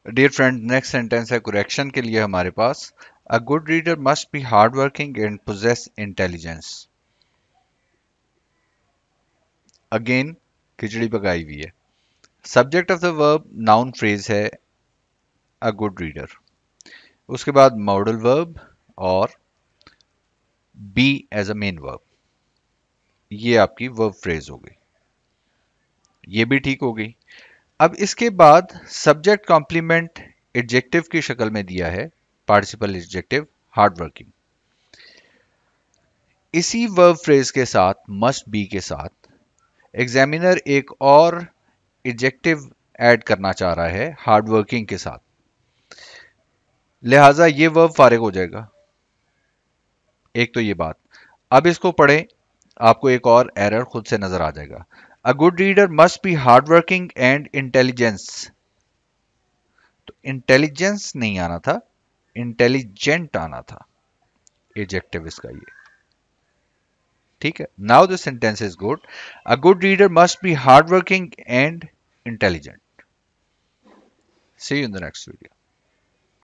Dear friend, next sentence है correction के लिए हमारे पास। A good reader must be hard working and possess intelligence. Again khichdi पकाई हुई है। Subject of the verb noun phrase है अ गुड रीडर। उसके बाद मॉडल वर्ब और be as a main verb. ये आपकी वर्ब फ्रेज हो गई, ये भी ठीक हो गई। अब इसके बाद सब्जेक्ट कॉम्प्लीमेंट एडजेक्टिव की शक्ल में दिया है, पार्टिसिपल एडजेक्टिव हार्ड वर्किंग। इसी वर्ब फ्रेज के साथ मस्ट बी के साथ एग्जामिनर एक और एडजेक्टिव ऐड करना चाह रहा है हार्ड वर्किंग के साथ, लिहाजा ये वर्ब फारिग हो जाएगा। एक तो ये बात। अब इसको पढ़ें, आपको एक और एरर खुद से नजर आ जाएगा। अ good reader must be hard working and intelligence. तो इंटेलिजेंस नहीं आना था, इंटेलिजेंट आना था एडजेक्टिव इसका ये। ठीक है, now the sentence is good. A good reader must be hard working and intelligent. See you in the next video.